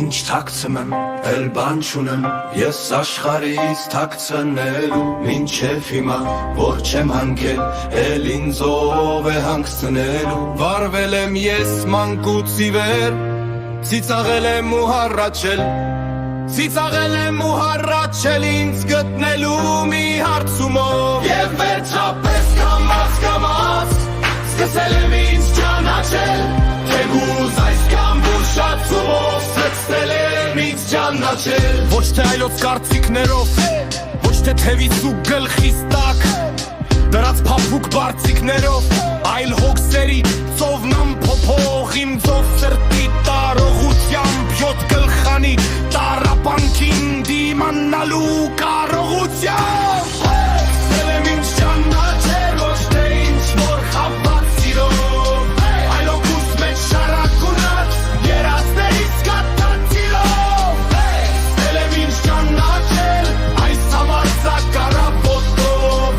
ինչ թաքցնեմ, էլ բան չունեմ, ես աշխարհից թաքցնելու, մինչև հիմա, որ չեմ հանգել, էլ ինձով է հանգցնելու, վարվել եմ ես մանկուց ի վեր, ծիծաղել եմ ու հառաչել, ծիծաղել եմ ու հառաչել ինձ գտնելու մի հարցումով, և վերջապես կամաց, սկսել եմ ինձ ճանաչել, թեգուզ այս կամ ուշացումով, սկսել եմ ինձ ճանաչել, ոչ թե այլոց կարծիքներով, ոչ թե թևից ու գլխից տակ, դրած փափուկ բարձիկներով, այլ հոգսերի ծովնամ փոփող իմ ծով սրտի տարողությամբ, յոթ գլխանի տարապանքին դիմանալու կարողությամբ, սկսել եմ ինձ ճանաչել, ոչ թե ինչ որ խաբած սիրով, այլ օգուս մեջ շարակունած, երազներից կատած սիրով, սկսել եմ ինձ ճանաչել, այս համարձակարապոտով,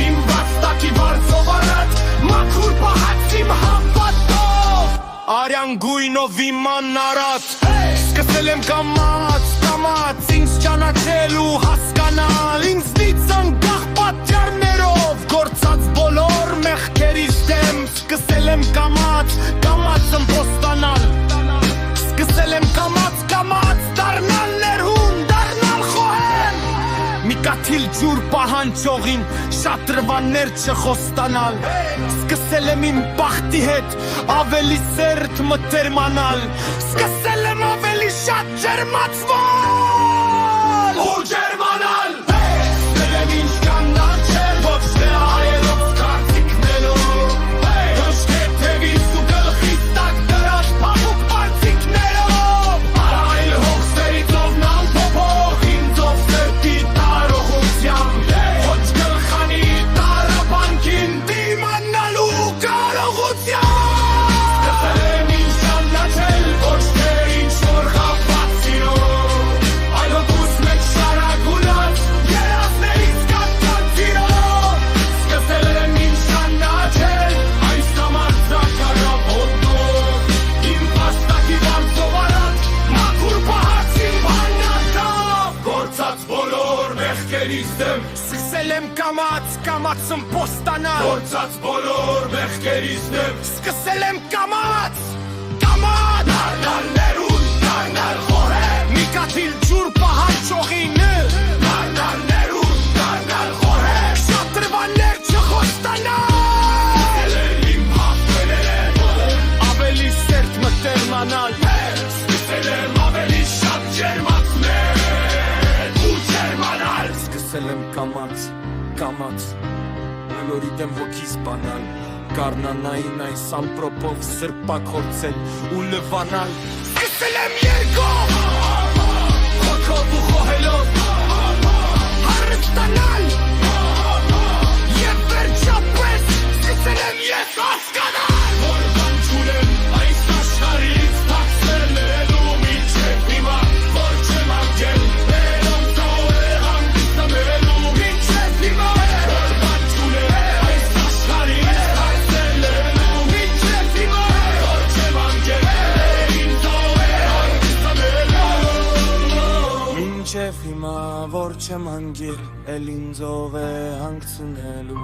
իմ վաստակի վարձով առած, մաքուր պահած իմ համպատով, արյան գույնով իման առած, սկսել եմ կամաց, ինձ ճանաչել ու հասկանալ, ինձնից անկախ պատճառներով, գործած բոլոր մեղքերիս դեմ, սկսել եմ կամաց ըմբոստանալ, սկսել եմ կամաց դառնալ ներհուն, դառնալ խոհեմ, մի կաթիլ ջուր պահանջողին, շատ ռվաններ չխոստանալ, սկսել եմ իմ բախտի հետ ավելի սերտ մտերմանալ, սկսել եմ ավելի շատ ջերմացվել ու ջերմանալ, սկսել եմ ինձ ճանաչել, ոչ թե հայերով կարծիքներով, ոչ թե թևից ու գլխից տակ դրած փափուկ բարձիկներով, այլ հոգսերի ծովնամ փոփող ինձով սրտի տարողությամբ, ոչ գլխանի տարապանքին դիմանալու կարողությամբ, սկսել եմ ինձ ճանաչել, ոչ թե ինչ որ խաբած սիրով, այլ օգուս մեջ շարակունած, երազներից կատած սիրով, սկսել եմ ինձ ճանաչել, այս համարձակարապոտով, իմ վաստակի վարձով առած, մաքուր պահած իմ բանատով, գործած բոլոր մեղքերիս դեմ, սկսել եմ կամաց ըմբոստանալ, գործած բոլոր մեղքերիս դեմ, սկսել եմ կամաց, դառնալ ներուն, դառնալ խոհեմ, մի կաթիլ ջուր պահանջողին, դառնալ ներուն, դառնալ խոհեմ, շատ ռվաններ չխոստանալ, սկսել եմ իմ հաղթել, ավելի սերտ մտերմանալ, սկսել եմ ավելի շատ ջերմացնել ու ջերմանալ, սկսել եմ կամաց, բոլորի դեմ հոգիս բանալ, գառնանային այս ամպրոպով սրպակ հորցել ու լվանալ, սկսել եմ երկով, խոքով ու խոհելով, հարստանալ, և վերջապես սկսել եմ ես հասկանալ, որ բան չունեմ այս աշխարհից թաքցնելու, մինչև հիմա, որ չեմ հանգել, վերոնցով է հանգստանալու, մինչև հիմա, որ բան չունեմ այս աշխարհից թաքցնելու, մինչև հիմա, որ չեմ հանգել, ինձով է հանգստանալու, մինչև հիմա, որ չեմ հանգել, էլ ինձով է հանգցնելու